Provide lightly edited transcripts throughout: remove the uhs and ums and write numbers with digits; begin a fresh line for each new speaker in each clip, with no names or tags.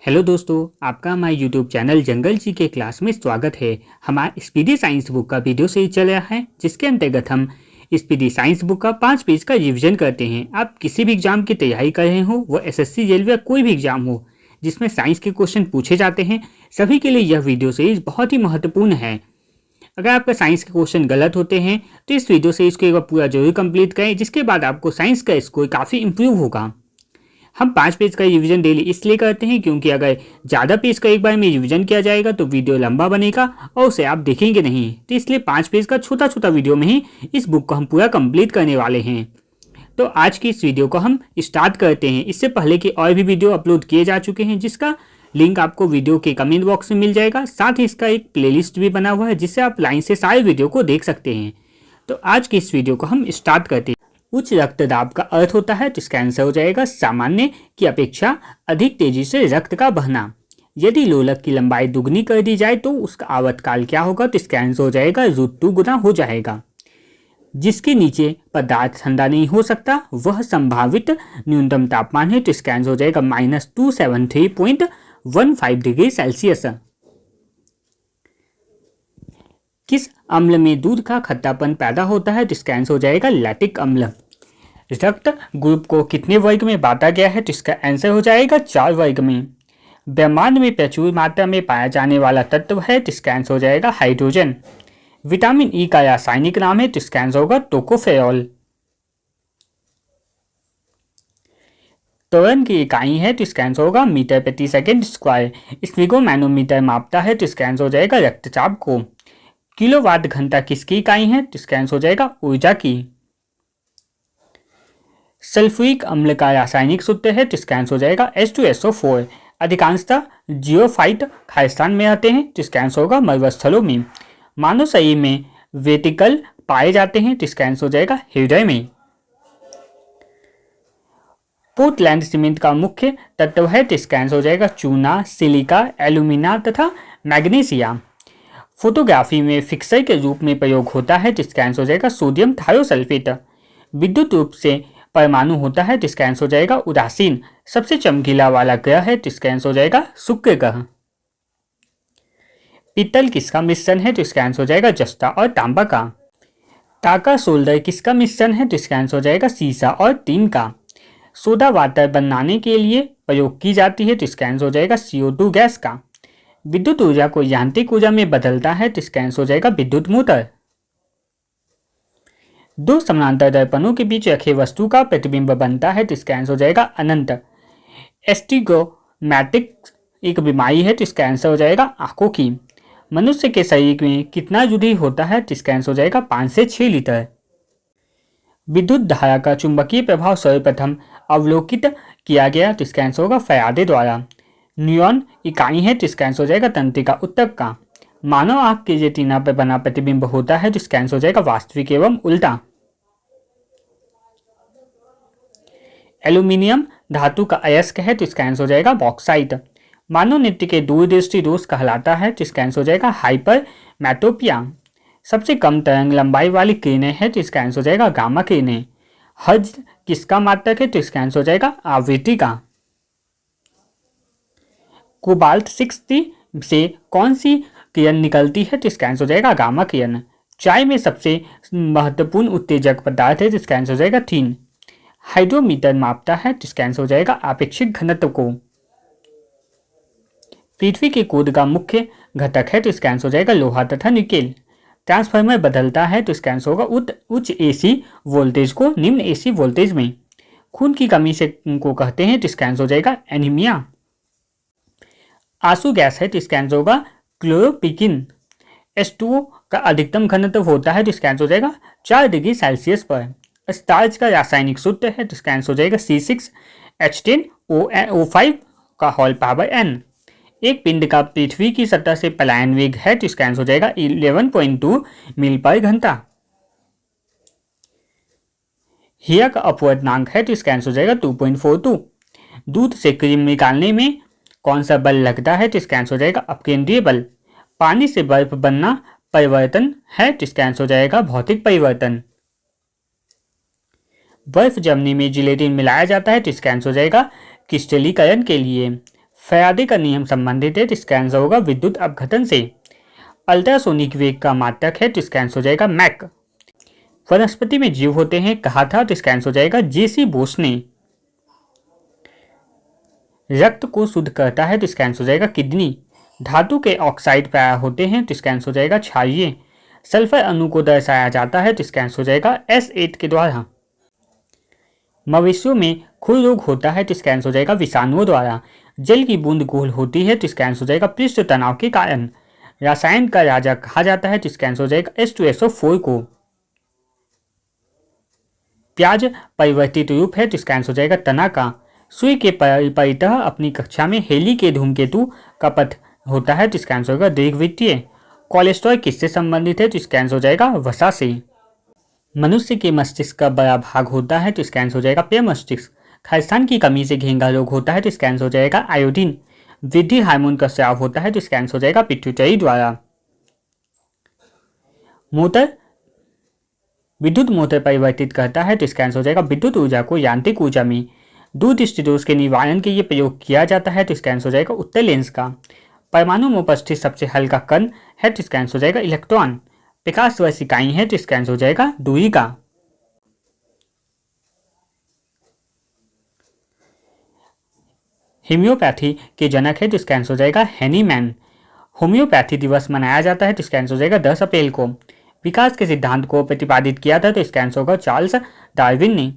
Hello दोस्तों, आपका हमारे यूट्यूब चैनल जंगल जी के क्लास में स्वागत है। हमारा स्पीडी साइंस बुक का वीडियो सीरीज चल रहा है, जिसके अंतर्गत हम स्पीडी साइंस बुक का 5 पेज का रिवीजन करते हैं। आप किसी भी एग्जाम की तैयारी कर रहे हो, वो एसएससी रेलवे या कोई भी एग्जाम हो जिसमें साइंस के क्वेश्चन पूछे जाते हैं, सभी के लिए यह वीडियो सीरीज बहुत ही महत्वपूर्ण है। अगर आपका साइंस के क्वेश्चन गलत होते हैं तो इस वीडियो सीरीज को एक बार पूरा जरूर कंप्लीट करें, जिसके बाद आपको साइंस का स्कोर काफ़ी इंप्रूव होगा। हम 5 पेज का रिवीजन डेली इसलिए करते हैं क्योंकि अगर ज़्यादा पेज का एक बार में रिवीजन किया जाएगा तो वीडियो लंबा बनेगा और उसे आप देखेंगे नहीं। तो इसलिए 5 पेज का छोटा छोटा वीडियो में ही इस बुक को हम पूरा कंप्लीट करने वाले हैं। तो आज की इस वीडियो को हम स्टार्ट करते हैं। इससे पहले के और भी वीडियो अपलोड किए जा चुके हैं, जिसका लिंक आपको वीडियो के कमेंट बॉक्स में मिल जाएगा। साथ ही इसका एक प्लेलिस्ट भी बना हुआ है, जिससे आप लाइन से सारे वीडियो को देख सकते हैं। तो आज की इस वीडियो को हम स्टार्ट करते हैं। उच्च रक्तदाब का अर्थ होता है, तो इसका आंसर हो जाएगा सामान्य की अपेक्षा अधिक तेजी से रक्त का बहना। यदि लोलक की लंबाई दुगनी कर दी जाए तो उसका आवर्तकाल क्या होगा, तो इसका आंसर हो जाएगा √2 गुना हो जाएगा। जिसके नीचे पदार्थ ठंडा नहीं हो सकता वह संभावित न्यूनतम तापमान है, तो इसका आंसर हो जाएगा -273.15 डिग्री सेल्सियस। किस अम्ल में दूध का खट्टापन पैदा होता है, तो इसका आंसर हो जाएगा लैक्टिक अम्ल। रक्त ग्रुप को कितने वर्ग में बांटा गया है, तो इसका आंसर हो जाएगा 4 वर्ग में। ब्रह्मांड में प्रचुर मात्रा में पाया जाने वाला तत्व है, तो इसका आंसर हो जाएगा हाइड्रोजन। विटामिन ई का रासायनिक नाम है, तो इसका आंसर होगा टोकोफेरॉल। त्वरण की इकाई है, तो इसका आंसर होगा मीटर प्रति सेकेंड स्क्वायर। स्फिगोमैनोमीटर मापता है, तो इसका आंसर हो जाएगा रक्तचाप को। किलोवाट घंटा किसकी इकाई है, तो इसका आंसर हो जाएगा ऊर्जा की। सल्फ्यूरिक अम्ल का रासायनिक सूत्र है, तो इसका आंसर हो जाएगा H2SO4। अधिकांशतः जियोफाइट खालिस्तान में रहते हैं, तो इसका आंसर होगा मरुस्थलों में। मानव शरीर में वेटिकल पाए जाते हैं, तो इसका आंसर हो जाएगा हृदय में। पोर्टलैंड सीमेंट का मुख्य तत्व है, तो इसका आंसर हो जाएगा चूना, सिलिका, एल्यूमिना तथा मैग्नीशिया। फोटोग्राफी में फिक्सर के रूप में प्रयोग होता है, तो इसका आंसर हो जाएगा सोडियम थायोसल्फेट। विद्युत रूप से परमाणु होता है, तो इसका आंसर हो जाएगा उदासीन। सबसे चमकीला वाला ग्रह है, तो इसका आंसर हो जाएगा शुक्र ग्रह। पीतल किसका मिश्रण है, तो इसका आंसर हो जाएगा जस्ता और तांबा का। टाका सोल्डर किसका मिश्रण है, तो इसका आंसर हो जाएगा सीसा और टीन का। सोडा वाटर बनाने के लिए प्रयोग की जाती है, तो इसका आंसर हो जाएगा CO2 गैस का। विद्युत ऊर्जा को यांत्रिक ऊर्जा में बदलता है, तो इसका आंसर हो जाएगा विद्युत मोटर। दो समानांतर दर्पणों के बीच रखे वस्तु का प्रतिबिंब बनता है, तो इसका आंसर हो जाएगा अनंत। एस्टिग्मेटिक एक बीमारी है, तो इसका आंसर हो जाएगा आंखों की। मनुष्य के शरीर में कितना रुधिर होता है, तो इसका आंसर हो जाएगा 5 से 6 लीटर। विद्युत धारा का चुंबकीय प्रभाव सर्वप्रथम अवलोकित किया गया, तो इसका आंसर होगा फैराडे द्वारा। न्यूरॉन इकाई है, तो इसका आंसर हो जाएगा तंत्रिका ऊतक का। मानव आंख के रेटिना पर बना प्रतिबिंब होता है, तो इसका आंसर हो जाएगा वास्तविक एवं उल्टा। एल्यूमिनियम धातु का अयस्क है, तो इसका आंसर हो जाएगा बॉक्साइट। मानव नेत्र के दूरदृष्टि दोष कहलाता है, तो इसका आंसर हो जाएगा हाइपरमेट्रोपिया। सबसे कम तरंग लंबाई वाली किरणें है, तो इसका आंसर हो जाएगा गामा किरणें। हर्ट्ज किसका मात्रक है, तो इसका आंसर हो जाएगा आवृत्ति का। कोबाल्ट 60 से कौन सी किरण निकलती है, तो इसका आंसर हो जाएगा गामा किरण। चाय में सबसे महत्वपूर्ण उत्तेजक पदार्थ है, जिसका आंसर हो जाएगा थीन। हाइड्रोमीटर मापता है, तो इसका आंसर हो जाएगा आपेक्षिक घनत्व को। पृथ्वी के कोर का मुख्य घटक है, तो इसका आंसर हो जाएगा लोहा तथा निकेल। ट्रांसफार्मर बदलता है, तो इसका आंसर होगा उच्च AC वोल्टेज को निम्न AC वोल्टेज में। खून की कमी से को कहते हैं, तो इसका आंसर हो जाएगा एनीमिया। आंसू गैस है, तो इसका आंसर होगा क्लोरोपिकिन। H2O का अधिकतम घनत्व होता है, तो इसका आंसर हो जाएगा 4 डिग्री सेल्सियस पर। स्टार्च का रासायनिक सूत्र है, तो इसका आंसर हो जाएगा C6H10OO5 का होल पावर n। एक पिंड का पृथ्वी की सतह से पलायन वेग है, तो इसका आंसर हो जाएगा 11.2 मील पर घंटा। हीरा का अपवर्तनांक है, तो इसका आंसर हो जाएगा 2.42। दूध से क्रीम निकालने में कौन सा बल लगता है, तो इसका आंसर हो जाएगा अपकेंद्रीय बल। पानी से बर्फ बनना परिवर्तन है, तो इसका आंसर हो जाएगा भौतिक परिवर्तन। बर्फ जमने में जिलेटिन मिलाया जाता है, तो इसका आंसर हो जाएगा क्रिस्टलीकरण के लिए। फैराडे का नियम संबंधित है तो इसका आंसर होगा विद्युत अपघटन से। अल्ट्रासोनिक वेग का मात्रक है तो इसका आंसर हो जाएगा मैक। वनस्पति में जीव होते हैं कहा था तो इसका आंसर हो जाएगा जेसी बोस ने। रक्त को शुद्ध करता है तो इसका आंसर हो जाएगा किडनी। धातु के ऑक्साइड पाया होते हैं तो इसका आंसर हो जाएगा क्षारीय। सल्फर अणु को दर्शाया जाता है तो इसका आंसर हो जाएगा S8 के द्वारा। मवेशियों में खुर रोग होता है तो इसका आंसर हो जाएगा विषाणुओं द्वारा। जल की बूंद गोल होती है तो इसका आंसर हो जाएगा पृष्ठ तनाव के कारण। रसायन का राजा कहा जाता है तो इसका आंसर हो जाएगा H2SO4 को। प्याज परिवर्तित रूप है तो इसका आंसर हो जाएगा तना का। सूर्य के परितः अपनी कक्षा में हेली के धूमकेतु का पथ होता है तो इसका आंसर होगा दीर्घवृत्तीय। कोलेस्ट्रॉल किससे संबंधित है तो इसका आंसर हो जाएगा वसा से। मनुष्य के मस्तिष्क का बड़ा भाग होता है तो इसका आंसर हो जाएगा पेय मस्तिष्क। खालिस्तान की कमी से घेंघा रोग होता है तो इसका आंसर हो जाएगा आयोडीन। वृद्धि हार्मोन का स्राव होता है तो इसका आंसर हो जाएगा पिट्यूटरी द्वारा। मोटर विद्युत मोटर परिवर्तित करता है तो इसका आंसर हो जाएगा विद्युत ऊर्जा को यांत्रिक ऊर्जा में। दूर दृष्टि दोष के निवारण के लिए प्रयोग किया जाता है तो इसका आंसर हो जाएगा उत्तर लेंस का। परमाणु में उपस्थित सबसे हल्का कण है तो इसका आंसर हो जाएगा इलेक्ट्रॉन। प्रकाश वर्ष इकाई है तो इसका आंसर हो जाएगा दूरी का। होम्योपैथी के जनक है तो इसका आंसर हो जाएगा हैनीमैन। होम्योपैथी दिवस मनाया जाता है तो इसका आंसर हो जाएगा 10 अप्रैल को। विकास के सिद्धांत को प्रतिपादित किया था तो इसका आंसर होगा चार्ल्स डार्विन ने।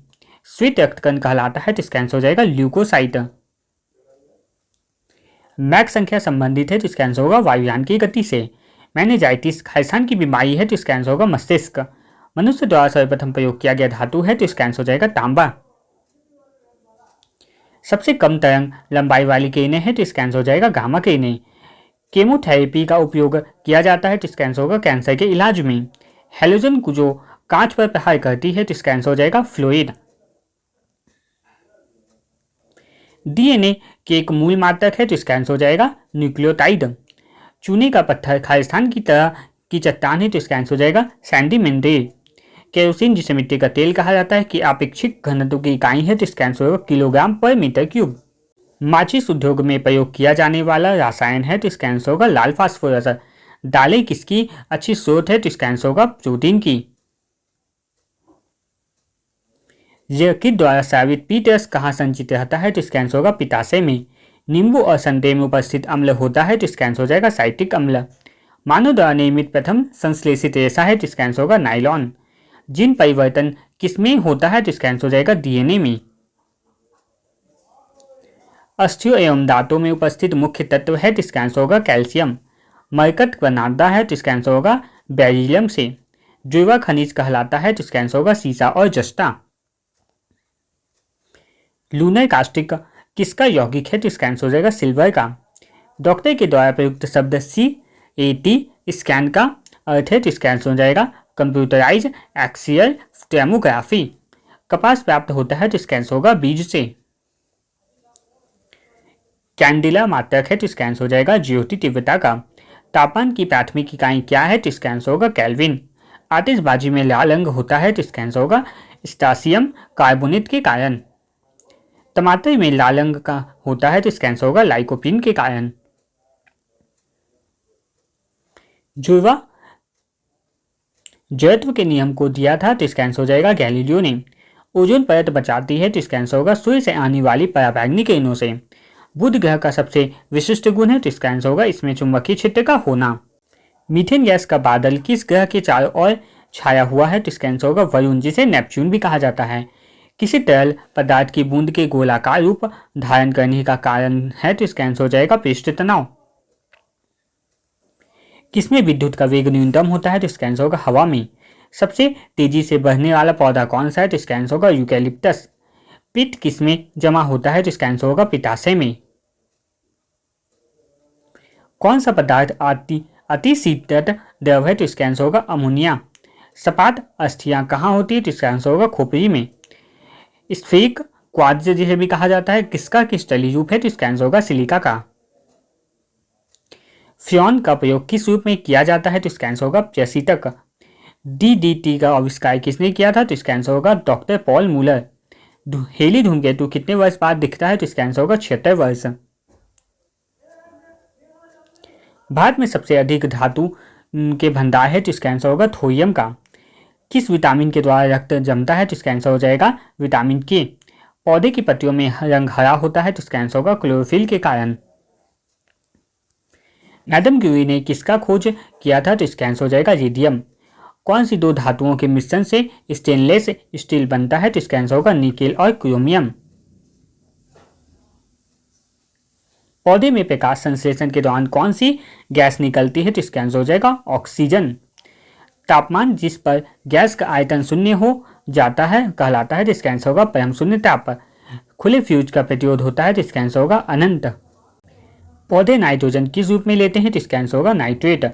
श्वेत रक्तकण कहलाता है तो इसका आंसर हो जाएगा ल्यूकोसाइट। मैक संख्या संबंधित है तो इसका आंसर होगा वायुयान की गति से। मेनिंजाइटिस खालिस्तान की बीमारी है तो इसका आंसर होगा मस्तिष्क। मनुष्य द्वारा सर्वप्रथम प्रयोग किया गया धातु है तो इसका आंसर हो जाएगा तांबा। सबसे कम तरंग लंबाई वाली किरणें है तो इसका आंसर हो जाएगा गामा किरणें। केमोथेरेपी का उपयोग किया जाता है तो इसका आंसर होगा कैंसर के इलाज में। हेलोजन को जो कांच पर प्रहार करती है तो इसका आंसर हो जाएगा फ्लोरिड। डीएनए के एक मूल मात्रक है तो इसका आंसर हो जाएगा न्यूक्लियोटाइड। चूने का पत्थर खालिस्तान की तरह की चट्टान है तो इसका आंसर हो जाएगा सैंडिमेंटे। केरोसिन जिसे मिट्टी का तेल कहा जाता है कि अपेक्षित घनत्व की इकाई है तो इसका आंसर होगा किलोग्राम पर मीटर क्यूब। माचिस उद्योग में प्रयोग किया जाने वाला रसायन है तो इसका आंसर होगा लाल फास्फोरस। दालें किसकी अच्छी स्रोत है तो इसका आंसर होगा प्रोटीन की। यकृत द्वारा स्रावित पीत रस कहाँ संचित रहता है तो इसका आंसर होगा पित्ताशय में। नींबू और संतरे में उपस्थित अम्ल होता है तो इसका आंसर हो जाएगा साइट्रिक अम्ल। मानव द्वारा निर्मित प्रथम संश्लेषित रेशा है तो इसका आंसर होगा नायलॉन। जीन परिवर्तन किसमें होता है तो इसका आंसर हो जाएगा डीएनए में। अस्थियों एवं दांतों में उपस्थित मुख्य तत्व है तो इसका आंसर होगा कैल्शियम। मरकट बनाता है तो इसका आंसर होगा बेरिलियम से। जुड़वा खनिज कहलाता है तो इसका आंसर होगा सीसा और जस्ता। लूनर कास्टिक किसका यौगिक है तो इसका आंसर हो जाएगा सिल्वर का। डॉक्टर के द्वारा प्रयुक्त शब्द CAT स्कैन का अर्थ है तो इसका आंसर हो जाएगा कंप्यूटराइज एक्सियल टोमोग्राफी। कपास प्राप्त होता है तो इसका आंसर होगा बीज से। कैंडिला मात्रक है तो इसका आंसर हो जाएगा ज्योति तीव्रता का। तापमान की प्राथमिक इकाई क्या है तो इसका आंसर होगा केल्विन। आतिशबाजी में लाल रंग होता है तो इसका आंसर होगा पोटेशियम कार्बोनेट के कारण। टमाटर में लाल रंग का होता है तो इसका आंसर होगा लाइकोपीन के कारण। जुड़वा जड़त्व के नियम को दिया था तो इसका आंसर हो जाएगा गैलीलियो ने। ओजोन परत बचाती है तो इसका आंसर होगा सूर्य से आने वाली पराबैंगनी किरणों से। बुध ग्रह का सबसे विशिष्ट गुण है तो इसका आंसर होगा इसमें चुंबकीय क्षेत्र का होना। मीथेन गैस का बादल किस ग्रह के चारों ओर छाया हुआ है तो इसका आंसर होगा वरुण, जिसे नेपच्यून भी कहा जाता है। किसी तरल पदार्थ की बूंद के गोलाकार रूप धारण करने का कारण है तो इसका आंसर हो जाएगा पृष्ठ तनाव। किसमें विद्युत का वेग न्यूनतम होता है तो इसका आंसर होगा हवा में। सबसे तेजी से बढ़ने वाला पौधा कौन सा है तो इसका आंसर होगा यूकैलिप्टस। पित्त किसमें जमा होता है तो इसका आंसर होगा पित्ताशय में। कौन सा पदार्थ अति शीतल द्रव है तो इसका आंसर होगा अमोनिया। सपाट अस्थियां कहाँ होती है तो इसका आंसर होगा खोपड़ी में। स्फेरिक क्वार्ट्ज जिसे भी कहा जाता है किसका क्रिस्टलीय रूप है तो इसका आंसर होगा सिलिका का। फ्योन का प्रयोग किस रूप में किया जाता है तो इसका आंसर होगा प्रशीतक। DDT का आविष्कार किसने किया था तो इसका आंसर होगा डॉक्टर पॉल मूलर। हेली धूमकेतु कितने वर्ष बाद दिखता है तो इसका आंसर होगा 76 वर्ष। भारत में सबसे अधिक धातु के भंडार है तो इसका आंसर होगा थोरियम का। किस विटामिन के द्वारा रक्त जमता है तो इसका आंसर हो जाएगा विटामिन के। पौधे की पत्तियों में रंग हरा होता है तो इसका आंसर होगा क्लोरोफिल के कारण। मैडम क्यूरी ने किसका खोज किया था तो इसका आंसर हो जाएगा रेडियम। कौन सी दो धातुओं के मिश्रण से स्टेनलेस स्टील बनता है तो इसका आंसर होगा निकेल और क्रोमियम। पौधे में प्रकाश संश्लेषण के दौरान कौन सी गैस निकलती है तो इसका आंसर हो जाएगा ऑक्सीजन। तापमान जिस पर गैस का आयतन शून्य हो जाता है कहलाता है तो इसका आंसर होगा परम शून्य ताप। खुले फ्यूज का प्रतिरोध होता है तो इसका आंसर होगा अनंत। पौधे नाइट्रोजन किस रूप में लेते हैं तो इसका आंसर होगा नाइट्रेट।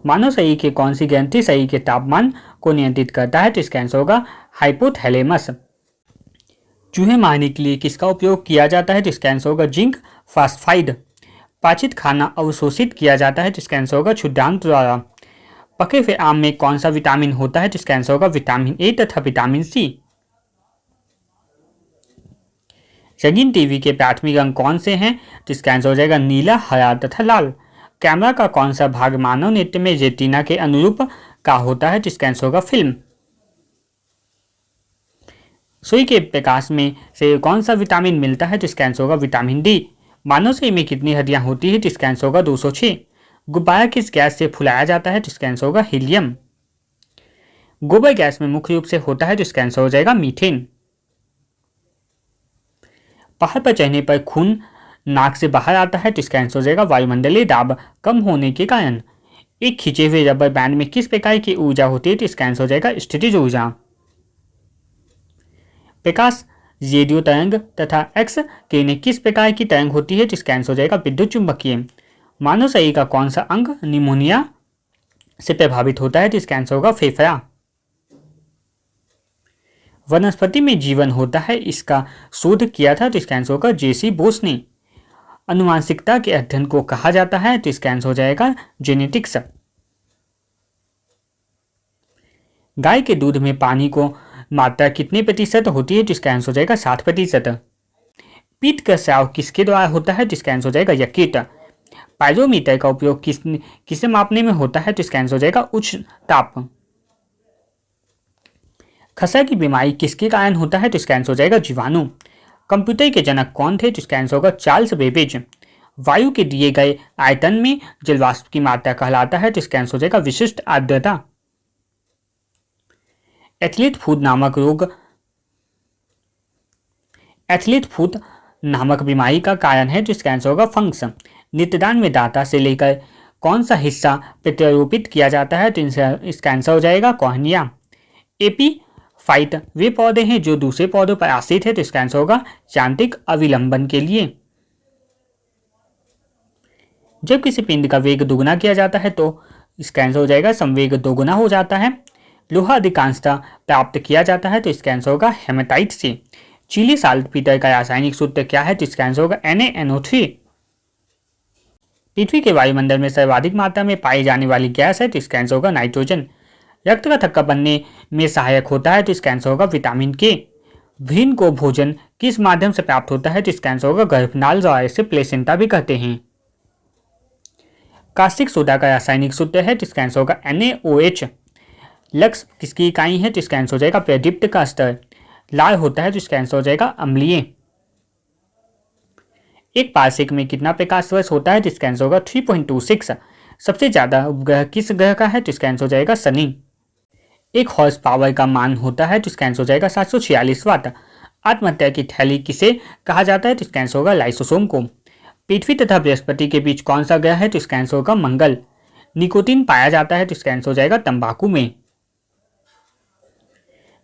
मानव शरीर के कौन सी ग्रंथि शरीर के तापमान को नियंत्रित करता है तो इसका आंसर होगा हाइपोथैलेमस। चूहे मारने के लिए किसका उपयोग किया जाता है तो इसका आंसर होगा जिंक फास्फाइड। पाचित खाना अवशोषित किया जाता है तो इसका आंसर होगा क्षुद्रांत द्वारा। पके हुए आम में कौन सा विटामिन होता है तो इसका आंसर होगा विटामिन ए तथा विटामिन सी। रंगीन टीवी के प्राथमिक रंग कौन से हैं तो इसका आंसर हो जाएगा नीला, हरा तथा लाल। कैमरा का कौन सा भाग मानव नेत्र में रेटिना के अनुरूप का होता है तो इसका आंसर होगा फिल्म। सुई के प्रकाश में से कौन सा विटामिन मिलता है तो इसका आंसर होगा विटामिन डी। मानव शरीर में कितनी हड्डियां होती है तो इसका आंसर होगा 206। गुब्बारा किस गैस से फुलाया जाता है तो इसका आंसर होगा हीलियम। गोबर गैस में मुख्य रूप से होता है तो इसका आंसर हो जाएगा मीथेन। पहाड़ पर चढ़ने पर खून नाक से बाहर आता है तो इसका आंसर हो जाएगा वायुमंडलीय दाब कम होने के कारण। एक खिंचे हुए रबर बैंड में किस प्रकार की ऊर्जा होती है तो इसका आंसर हो जाएगा स्थितिज ऊर्जा। प्रकाश, रेडियो तरंग तथा एक्स किरणें किस प्रकार की तरंग होती है तो इसका आंसर हो जाएगा विद्युत चुंबकीय। मानव शरीर का कौन सा अंग निमोनिया से प्रभावित होता है तो इसका आंसर होगा फेफड़ा। वनस्पति में जीवन होता है इसका शोध किया था तो इसका आंसर होगा जेसी बोस ने। अनुवांशिकता के अध्ययन को कहा जाता है तो इसका आंसर हो जाएगा जेनेटिक्स। गाय के दूध में पानी को मात्रा कितने प्रतिशत होती है तो इसका आंसर हो जाएगा 60%। पीत का स्राव किसके द्वारा होता है तो इसका आंसर हो जाएगा यकृत। पाइरोमीटर का उपयोग किसे मापने में होता है तो इसका आंसर हो जाएगा उच्च ताप। खसरा की बीमारी किसके कारण होता है तो इसका आंसर हो जाएगा जीवाणु। कंप्यूटर के जनक कौन थे तो इसका आंसर होगा चार्ल्स बेबेज। वायु के दिए गए आयतन में जलवाष्प की मात्रा कहलाता है तो इसका आंसर हो जाएगा विशिष्ट आर्द्रता। एथलीट फुट नामक बीमारी का कारण है तो इसका आंसर होगा फंगस। नेत्रदान में दाता से लेकर कौन सा हिस्सा प्रत्यारोपित किया जाता है तो इसका आंसर हो जाएगा कॉर्निया। एपीफाइट वे पौधे हैं जो दूसरे पौधों पर आश्रित है तो इसका आंसर होगा यांत्रिक अविलंबन के लिए। जब किसी पिंड का वेग दुगुना किया जाता है तो इसका आंसर हो जाएगा संवेग दोगुना हो जाता है। लोहा अधिकांशतः प्राप्त किया जाता है तो इसका आंसर होगा हेमेटाइट से। चिली साल्टपीटर का रासायनिक सूत्र क्या है तो इसका आंसर होगा NaNO3। पृथ्वी के वायुमंडल में सर्वाधिक मात्रा में पाई जाने वाली गैस है तो इसका आंसर होगा नाइट्रोजन। रक्त का थक्का बनने में सहायक होता है तो इसका आंसर होगा विटामिन के। भ्रूण को भोजन किस माध्यम से प्राप्त होता है तो इसका आंसर होगा गर्भनाल द्वारा, इसे प्लेसेंटा भी कहते हैं। कास्टिक सोडा का रासायनिक सूत्र है तो इसका आंसर होगा NaOH। लक्स किसकी इकाई है तो इसका आंसर हो जाएगा प्रदीप्त का स्तर। लाल होता है तो इसका आंसर हो जाएगा अम्लीय। एक पार्सेक में कितना प्रकाश वर्ष होता है तो इसका आंसर होगा 3.26। सबसे ज्यादा उपग्रह किस ग्रह का है तो इसका आंसर हो जाएगा शनि। एक हॉर्स पावर का मान होता है तो इसका आंसर हो जाएगा 746 वाट। आत्महत्या की थैली किसे कहा जाता है तो इसका आंसर होगा लाइसोसोम को। पृथ्वी तथा बृहस्पति के बीच कौन सा ग्रह है तो इसका आंसर होगा मंगल। निकोटीन पाया जाता है तो इसका आंसर हो जाएगा तंबाकू में।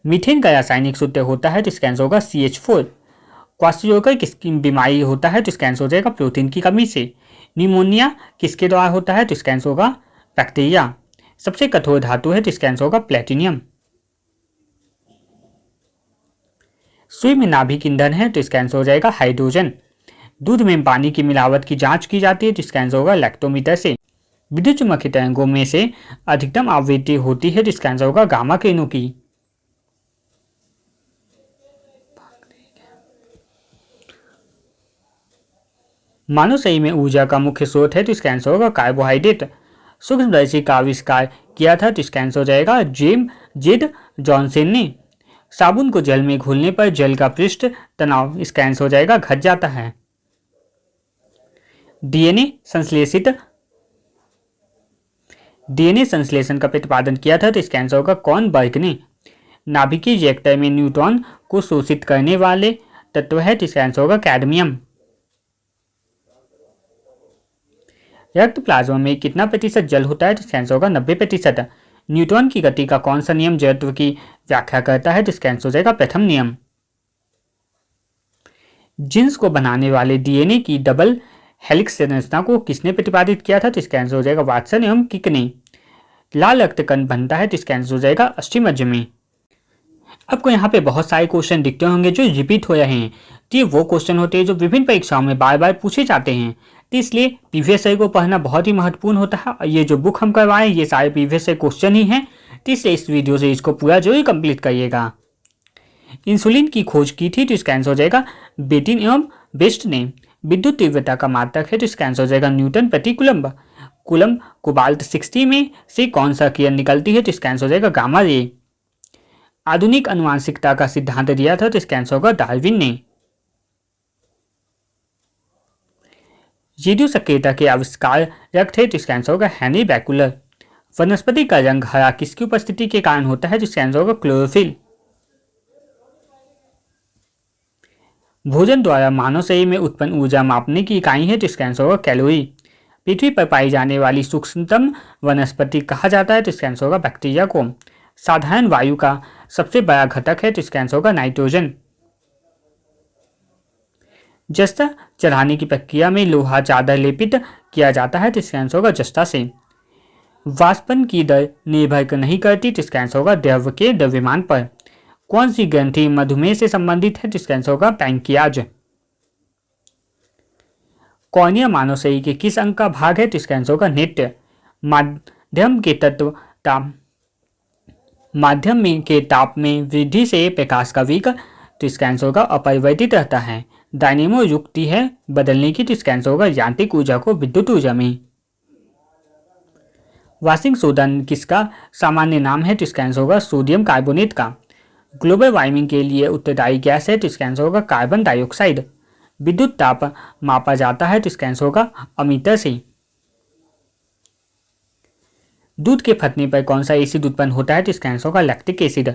मीथेन का रासायनिक सूत्र होता है तो इसका आंसर होगा CH4। क्वास्टियोकर किसकी बीमारी होता है तो इसका आंसर हो जाएगा प्रोटीन की कमी से। निमोनिया किसके द्वारा होता है तो इसका आंसर होगा बैक्टीरिया। सबसे कठोर धातु है तो इसका आंसर होगा प्लेटिनियम। सुई में नाभिक ईंधन है तो इसका आंसर हो जाएगा हाइड्रोजन। दूध में पानी की मिलावट की जांच की जाती है तो इसका आंसर होगा लैक्टोमीटर से। विद्युत चुम्बकीय तरंगों में से अधिकतम आवृत्ति होती है तो इसका आंसर होगा गामा किरणों की। मानव शरीर में ऊर्जा का मुख्य स्रोत है तो इसका आंसर होगा कार्बोहाइड्रेट। सूक्ष्मदर्शी का आविष्कार किया था तो इसका आंसर हो जाएगा जेड जॉनसन ने। साबुन को जल में घोलने पर जल का पृष्ठ तनाव इसका आंसर हो जाएगा घट जाता है। डीएनए संश्लेषण का प्रतिपादन किया था तो इसका आंसर होगा कॉर्नबर्ग ने। नाभिकीय रिएक्टर में न्यूट्रॉन को शोषित करने वाले तत्व है तो इसका आंसर होगा कैडमियम। रक्त प्लाज्मा में कितना प्रतिशत जल होता है तो इसका आंसर होगा 90%। न्यूटन की गति का कौन सा नियम जड़त्व की व्याख्या करता है तो इसका आंसर हो जाएगा प्रथम नियम। जीन्स को बनाने वाले डीएनए की डबल हेलिक्स संरचना को किसने प्रतिपादित किया था तो इसका आंसर हो जाएगा वाटसन एवं किक ने। लाल रक्त कण बनता है तो इसका आंसर हो जाएगा अष्टमज्ज में। आपको यहाँ पे बहुत सारे क्वेश्चन दिखते होंगे जो रिपीट हो रहे हैं, तो ये वो क्वेश्चन होते हैं जो विभिन्न परीक्षाओं में बार बार पूछे जाते हैं, तो इसलिए प्रीवियस ईयर को पढ़ना बहुत ही महत्वपूर्ण होता है। और ये जो बुक हम करवाएं ये सारे प्रीवियस ईयर क्वेश्चन ही हैं, तो इसलिए इस वीडियो से इसको पूरा जरूर कंप्लीट करिएगा। इंसुलिन की खोज की थी तो इसका आंसर हो जाएगा बेटिन एवं बेस्ट ने। विद्युत तीव्रता का मात्रक है तो इसका आंसर हो जाएगा न्यूटन प्रति कूलम्ब। कूलम्ब कोबाल्ट 60 में से कौन सा किरण निकलती है तो इसका आंसर हो जाएगा गामा रे। आधुनिक आनुवांशिकता का सिद्धांत दिया था तो इसका आंसर होगा डार्विन ने। रेडियो सक्रियता के आविष्कारक थे तो इसका आंसर होगा हेनरी बैकुलर। वनस्पति का रंग हरा किसकी उपस्थिति के कारण होता है तो इसका आंसर होगा क्लोरोफिल। भोजन द्वारा मानव शरीर में उत्पन्न ऊर्जा मापने की इकाई है तो इसका आंसर होगा कैलोरी। पृथ्वी पर पाई जाने वाली सूक्ष्मतम वनस्पति कहा जाता है तो इसका आंसर होगा बैक्टीरिया को। साधारण वायु का सबसे बड़ा घटक है तो इसका आंसर होगा नाइट्रोजन। जस्ता चढ़ाने की प्रक्रिया में लोहा चादर लेपित किया जाता है तो इसका आंसर होगा जस्ता से। वाष्पन की दर निर्भर नहीं करती तो इसका आंसर होगा द्रव के द्रव्यमान पर। कौन सी ग्रंथि मधुमेह से संबंधित है तो इसका आंसर होगा पैंक्रियाज। कॉर्निया मानव शरीर के किस अंग का भाग है तो इसका आंसर होगा नेत्र। माध्यम के ताप में वृद्धि से प्रकाश का वेग तो इसका आंसर होगा अपरिवर्तित रहता है। डायनेमो युक्ति है बदलने की तो इसका आंसर होगा यांत्रिक ऊर्जा को विद्युत ऊर्जा में। वाशिंग सोडा किसका सामान्य नाम है तो इसका आंसर होगा सोडियम कार्बोनेट का। ग्लोबल वार्मिंग के लिए उत्तरदायी गैस है तो इसका आंसर होगा कार्बन डाइऑक्साइड। विद्युत ताप मापा जाता है तो इसका आंसर होगा अमीटर से। दूध के फटने पर कौन सा एसिड उत्पन्न होता है तो इसका आंसर होगा लैक्टिक एसिड।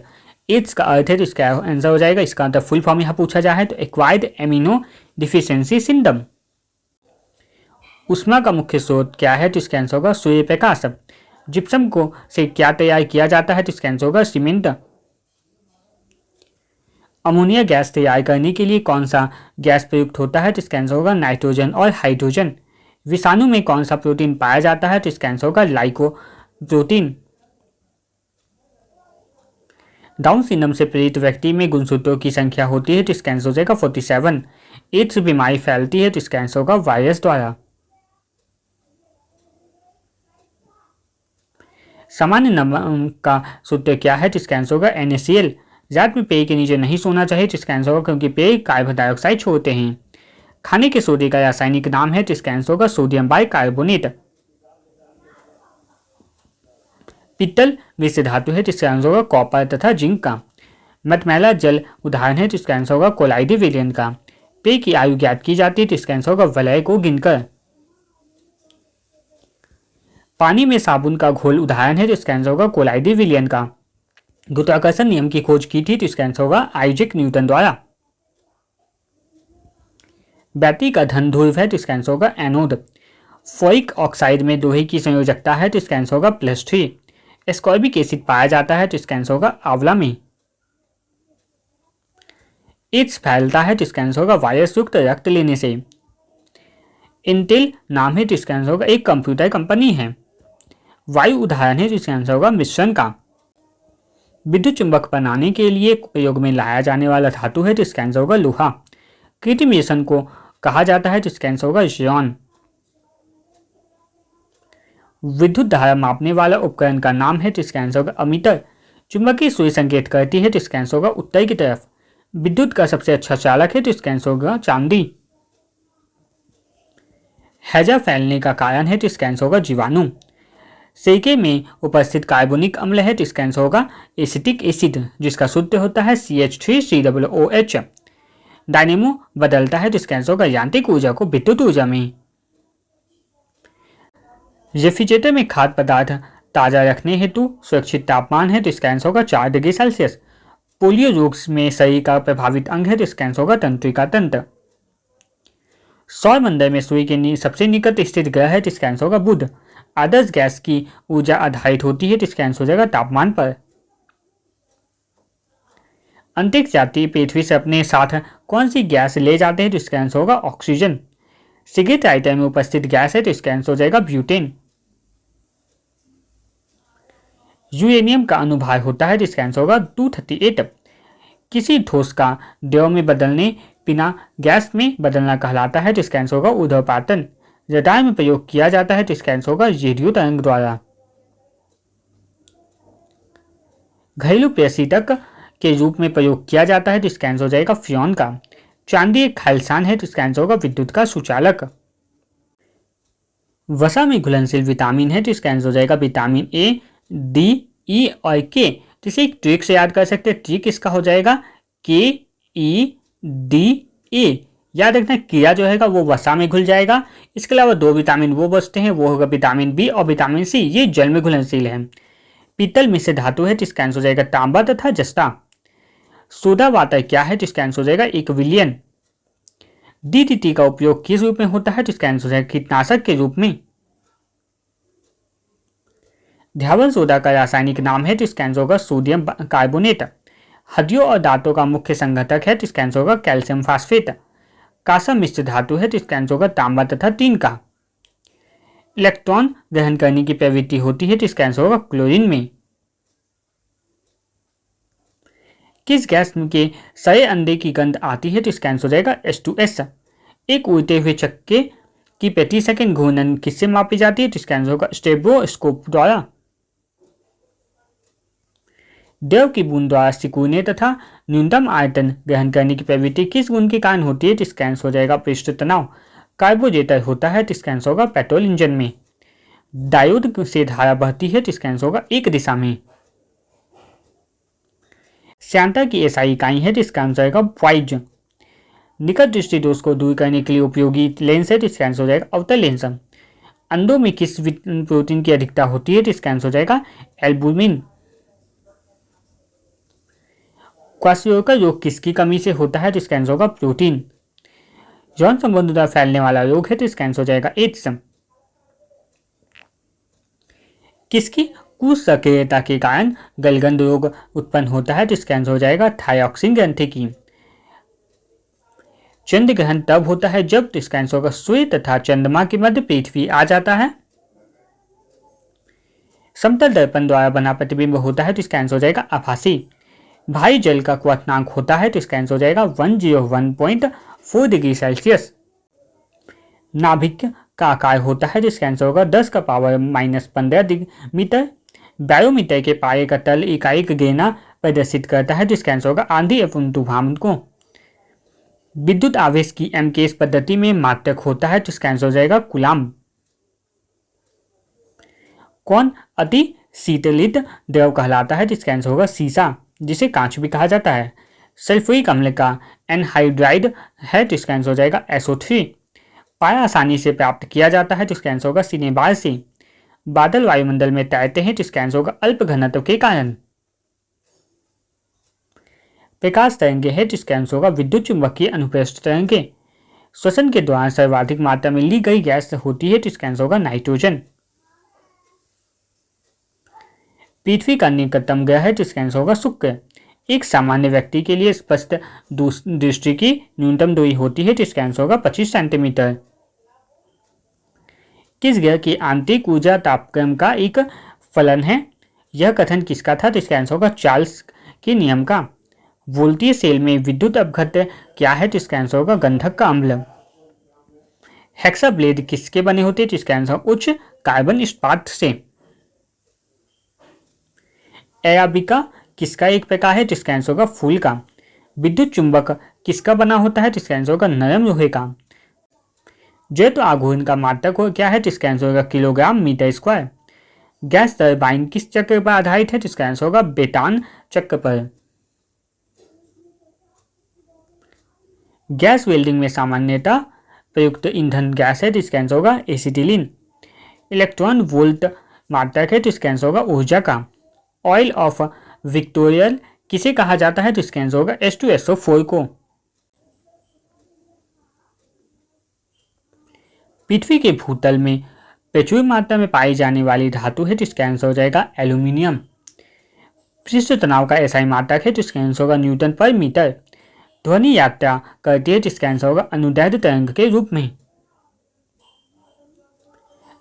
एड्स का अर्थ है तो इसका आंसर हो जाएगा, इसका मतलब फुल फॉर्म यहाँ पूछा जाए तो एक्वायर्ड एमिनो डिफिशियंसी सिंड्रोम। उष्मा का मुख्य स्रोत क्या है तो इसका आंसर होगा सूर्य प्रकाश। जिप्सम को से क्या तैयार किया जाता है तो इसका आंसर होगा सीमेंट। अमोनिया गैस तैयार करने के लिए कौन सा गैस प्रयुक्त होता है तो इसका आंसर होगा नाइट्रोजन और हाइड्रोजन। विषाणु में कौन सा प्रोटीन पाया जाता है तो इसका आंसर होगा लाइको प्रोटीन। डाउन सिंड्रोम से पीड़ित व्यक्ति में गुणसूत्रों की संख्या होती है तो इसका आंसर हो जाएगा 47। एड्स बीमारी फैलती है तो इसका आंसर होगा वायरस द्वारा। सामान्य नमक का सूत्र क्या है तो इसका आंसर होगा NaCl। रात में पेय के नीचे नहीं सोना चाहिए तो इसका आंसर होगा क्योंकि पेय कार्बन डाइऑक्साइड छोड़ते हैं। खाने के सोडे का रासायनिक नाम है तो इसका आंसर होगा सोडियम बाइकार्बोनेट। पित्तल मिश्र धातु है तो इसका आंसर होगा कॉपर तथा जिंक का। मटमैला जल उदाहरण है तो इसका आंसर होगा कोलाइडी वेरिएंट का। पेय की आयु ज्ञात की जाती है तो इसका आंसर होगा वलय को गिनकर। पानी में साबुन का घोल उदाहरण है तो इसका आंसर होगा कोलाइडी विलियन का। गुरुत्वाकर्षण नियम की खोज की थी तो इसका आंसर होगा आइजैक न्यूटन द्वारा। बैटरी का धन ध्रुव है तो इसका आंसर होगा एनोड। फोइक ऑक्साइड में लोहे की संयोजकता है तो इसका आंसर होगा +3। एस्कॉर्बिक एसिड पाया जाता है तो इसका आंसर होगा आंवला में। एड्स फैलता है तो इसका आंसर होगा वायरस युक्त रक्त लेने से। इंटेल नाम है तो इसका आंसर होगा एक कंप्यूटर कंपनी है। वायु उदाहरण है तो इसका आंसर होगा मिश्रण का। विद्युत चुंबक बनाने के लिए प्रयोग में लाया जाने वाला धातु है तो इसका आंसर होगा लोहा। कृत्रिम रेशम को कहा जाता है तो इसका आंसर होगा श्योन। विद्युत धारा मापने वाला उपकरण का नाम है तो इसका आंसर होगा अमीटर। चुंबकीय सुई संकेत करती है तो इसका आंसर होगा उत्तर की तरफ। विद्युत का सबसे अच्छा चालक है तो इसका आंसर होगा चांदी। हैजा फैलने का कारण है तो इसका आंसर होगा जीवाणु। सिरके में उपस्थित कार्बोनिक अम्ल है तो इसका आंसर होगा एसिटिक एसिड, जिसका सूत्र होता है CH3COOH। डायनेमो बदलता है तो इसका आंसर होगा यांत्रिक ऊर्जा को विद्युत ऊर्जा में। रेफ्रिजरेटर में खाद्य पदार्थ ताज़ा रखने हेतु सुरक्षित तापमान है तो इसका आंसर होगा 4 डिग्री सेल्सियस। पोलियो रोग में शरीर का प्रभावित अंग है तो इसका आंसर होगा तंत्रिका तंत्र। सौरमंडल में सूर्य के सबसे निकट स्थित ग्रह है तो इसका आंसर होगा बुध। आदर्श गैस की ऊर्जा आधारित होती है तो इसका आंसर हो जाएगा तापमान पर। अंतरिक्ष यात्री पृथ्वी से अपने साथ कौन सी गैस ले जाते हैं तो इसका आंसर होगा ऑक्सीजन। सिगरेट लाइटर में उपस्थित गैस है तो इसका आंसर हो जाएगा ब्यूटेन। यूरेनियम का अनुभाग होता है तो इसका आंसर होगा 238। किसी ठोस का द्रव में बदलने बिना गैस में बदलना कहलाता है तो इसका आंसर होगा ऊर्ध्वपातन। रडार में प्रयोग किया जाता है तो इसका आंसर होगा रेडियो तरंग द्वारा। घरेलू प्रशीतक के रूप में प्रयोग किया जाता है तो इसका आंसर हो जाएगा फ्रियोन का। चांदी एक खालिस्तान है तो इसका आंसर होगा विद्युत का सुचालक। वसा में घुलनशील विटामिन है तो इसका आंसर हो जाएगा विटामिन ए, डी, ई और के। तो इसे एक ट्रिक से याद कर सकते हैं। ट्रिक इसका हो जाएगा KEDA। याद रखना क्रिया जो है वो वसा में घुल जाएगा। इसके अलावा 2 विटामिन वो बचते हैं, वो होगा विटामिन बी और विटामिन सी। ये जल में घुलनशील है। पीतल मिश्र धातु है तो इसका आंसर हो जाएगा तांबा तथा जस्ता। सोडा वाटर क्या है तो इसका आंसर हो जाएगा 1 विलियन। DDT का उपयोग किस रूप में होता है तो इसका आंसर हो जाएगा कीटनाशक के रूप में। ध्यावल सोडा का रासायनिक नाम है तो इसका आंसर होगा सोडियम कार्बोनेट। हड्डियों और दांतों का मुख्य संघटक है तो इसका आंसर होगा कैल्शियम फास्फेट। कांसा मिश्र धातु है तो इसका आंसर होगा तांबा तथा टीन का। इलेक्ट्रॉन ग्रहण करने की प्रवृत्ति होती है तो इसका आंसर होगा क्लोरीन में। किस गैस के सड़े अंडे की गंध आती है तो इसका आंसर हो जाएगा H2S। एक उड़ते हुए चक्के की प्रति सेकंड घूर्णन किससे मापी जाती है तो इसका आंसर होगा स्टेब्रोस्कोप द्वारा। द्रव की बूंद द्वारा सिकुड़ने तथा न्यूनतम आयतन ग्रहण करने की प्रवृत्ति किस गुण के कारण होती है तो इसका आंसर हो जाएगा पृष्ठ तनाव। कार्बोरेटर होता है तो इसका आंसर होगा पेट्रोल इंजन में। डायोड से धारा बहती है तो इसका आंसर होगा एक दिशा में। श्यानता की एसआई इकाई है तो इसका आंसर होगा वाइज। निकट दृष्टि दोष को दूर करने के लिए उपयोगी लेंस है तो इसका आंसर हो जाएगा अवतल लेंस। अंडों में किस प्रोटीन की अधिकता होती है तो इसका आंसर हो जाएगा एल्बुमिन। क्वाशियोका रोग किसकी कमी से होता है तो इसका आंसर होगा प्रोटीन। यौन संबंध द्वारा फैलने वाला रोग है तो इसका आंसर हो जाएगा एड्स। किसकी कुसक्रियता के कारण गलगंड रोग उत्पन्न होता है तो इसका आंसर हो जाएगा थायॉक्सिन ग्रंथि की। चंद्र ग्रहण तब होता है जब तो इसका आंसर होगा सूर्य तथा चंद्रमा के मध्य पृथ्वी आ जाता है। समतल दर्पण द्वारा बना प्रतिबिंब होता है तो इसका आंसर हो जाएगा आभासी। भारी जल का क्वथनांक होता है तो इसका आंसर हो जाएगा 101.4 डिग्री सेल्सियस। नाभिक का आकार होता है तो इसका आंसर होगा 10 का पावर -15 मीटर। बैरोमीटर के पारे का तल इकाई गिरना प्रदर्शित करता है तो इसका आंसर होगा आंधी एवं तूफान को। विद्युत आवेश की एमकेएस पद्धति में मात्रक होता है तो इसका आंसर हो जाएगा कूलाम्ब। कौन अति शीतलित द्रव कहलाता है तो इसका आंसर होगा सीसा, जिसे कांच भी कहा जाता है। सल्फ्यूरिक अम्ल का एनहाइड्राइड है तो इसका आंसर हो जाएगा SO3। पारा आसानी से प्राप्त किया जाता है तो इसका आंसर होगा सिनेबार से। बादल वायुमंडल में तैरते हैं तो इसका आंसर होगा अल्प घनत्व के कारण। प्रकाश तरंगे है तो इसका आंसर होगा विद्युत चुंबकीय अनुप्रस्थ तरंगे। श्वसन के दौरान सर्वाधिक मात्रा में ली गई गैस होती है तो इसका आंसर होगा नाइट्रोजन। पृथ्वी का निकटतम ग्रह है तो इसका आंसर होगा शुक्र। एक सामान्य व्यक्ति के लिए स्पष्ट दृष्टि की न्यूनतम दूरी होती है तो इसका आंसर होगा 25 सेंटीमीटर। किस ग्रह की आंतरिक ऊर्जा तापक्रम का एक फलन है? यह कथन किसका था? तो इसका आंसर होगा चार्ल्स के नियम का। वोल्टीय सेल में विद्युत अपघट्य क्या है? तो इसका आंसर होगा गंधक का अम्ल। हेक्सा ब्लेड किसके बने होते हैं? तो इसका आंसर उच्च कार्बन इस्पात से। एराबिका किसका एक प्रकार है? तो इसका आंसर होगा फूल का। विद्युत चुंबक किसका बना होता है? तो इसका आंसर होगा नरम लोहे का। जेट आघूर्ण का मात्रक हो क्या है, तो इसका आंसर होगा kilogram metre square. Gas turbine किस चक्र पर आधारित है, तो इसका आंसर होगा बेटान चक्र पर। गैस वेल्डिंग में सामान्यतः प्रयुक्त ईंधन गैस है, तो इसका आंसर होगा एसिटिलीन। इलेक्ट्रॉन वोल्ट मात्रक है, तो इसका आंसर होगा ऊर्जा का। ऑयल ऑफ विक्टोरियल किसे कहा जाता है, तो इसका आंसर होगा H2SO4 को। पृथ्वी के भूतल में प्रचुर मात्रा में पाई जाने वाली धातु है, तो इसका आंसर हो जाएगा एल्यूमिनियम। पृष्ठ तनाव का SI मात्रक है, तो इसका आंसर होगा न्यूटन पर मीटर। ध्वनि यात्रा करती है, तो इसका आंसर होगा अनुदैर्ध्य तरंग के रूप में।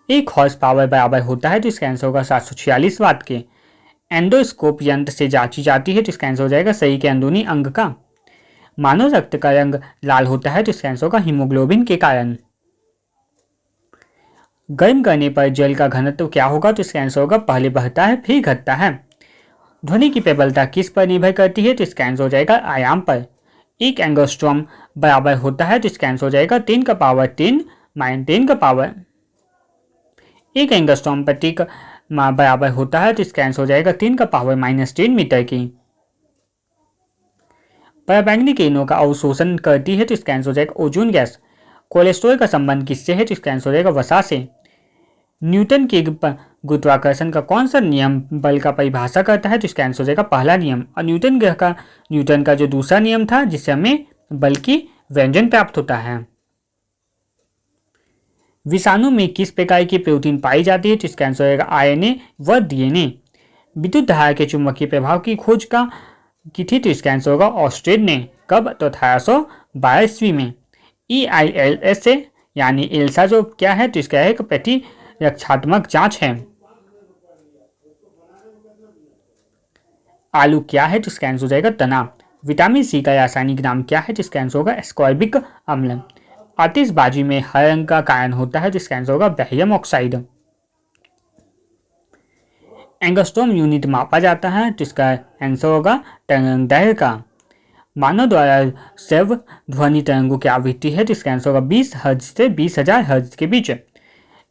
1 हॉर्स पावर बराबर होता है, तो इसका आंसर होगा 746 वाट के। एंडोस्कोप यंत्र से जांची जाती है, तो इसका आंसर हो जाएगा शरीर के अंदरूनी अंग का। मानव रक्त का रंग लाल होता है, तो इसका आंसर होगा हीमोग्लोबिन के कारण। गर्म करने पर जल का घनत्व क्या होगा, तो इसका आंसर होगा पहले बढ़ता है फिर घटता है। ध्वनि की प्रबलता किस पर निर्भर करती है, तो इसका आंसर हो जाएगा आयाम पर। 1 एंगस्ट्रॉम बराबर होता है, तो इसका आंसर हो जाएगा 10 का पावर 10 माइनस 10 का पावर। 1 एंगस्ट्रॉम प्रति बराबर होता है, तो इसका आंसर हो जाएगा 3 का पावर माइनस 10 मीटर की। पराबैंगनी किरणों का अवशोषण करती है, तो इसका आंसर हो जाएगा ओजोन गैस। कोलेस्ट्रॉल का संबंध किससे है, तो इसका आंसर हो जाएगा वसा से। न्यूटन के गुरुत्वाकर्षण का कौन सा नियम बल का परिभाषा करता है, तो इसका आंसर हो जाएगा पहला नियम। और न्यूटन का जो दूसरा नियम था जिससे हमें बल की व्यंजन प्राप्त होता है। विषाणु में किस प्रकार की प्रोटीन पाई जाती है, तो इसका आंसर होगा RNA व DNA। विद्युत धारा के चुंबकीय प्रभाव की खोज की थी, तो इसका आंसर होगा ऑस्ट्रेड ने। कब, तो 1812 ईस्वी में। EILSA यानी एल्सा जो क्या है, तो इसका एक प्रतिरक्षात्मक जांच है। आलू क्या है, तो इसका आंसर हो जाएगा तना। विटामिन C का रासायनिक नाम क्या है, तो इसका आंसर होगा एस्कॉर्बिक अम्ल। आतिशबाजी में हरे रंग का कारण होता है, तो इसका आंसर होगा बैरियम ऑक्साइड। एंगस्ट्रॉम यूनिट मापा जाता है, तो इसका आंसर होगा तरंगदैर्घ्य का। मानव द्वारा श्रव्य ध्वनि तरंगों की आवृत्ति है, तो इसका आंसर होगा 20 हर्ट्ज से 20,000 हर्ट्ज के बीच।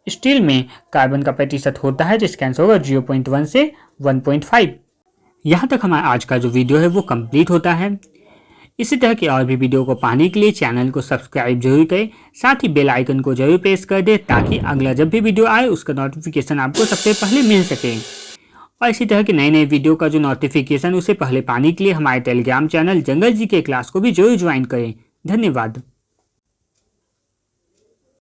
स्टील में कार्बन का प्रतिशत होता है, तो इसका आंसर होगा 0.1 से 1.5। यहाँ तक हमारा आज का जो वीडियो है वो कंप्लीट होता है। इसी तरह के और भी वीडियो को पाने के लिए चैनल को सब्सक्राइब जरूर करें, साथ ही बेल आइकन को जरूर प्रेस कर दें ताकि अगला जब भी वीडियो आए उसका नोटिफिकेशन आपको सबसे पहले मिल सके। और इसी तरह के नए नए वीडियो का जो नोटिफिकेशन उसे पहले पाने के लिए हमारे टेलीग्राम चैनल जंगल जी के क्लास को भी जरूर ज्वाइन करें। धन्यवाद।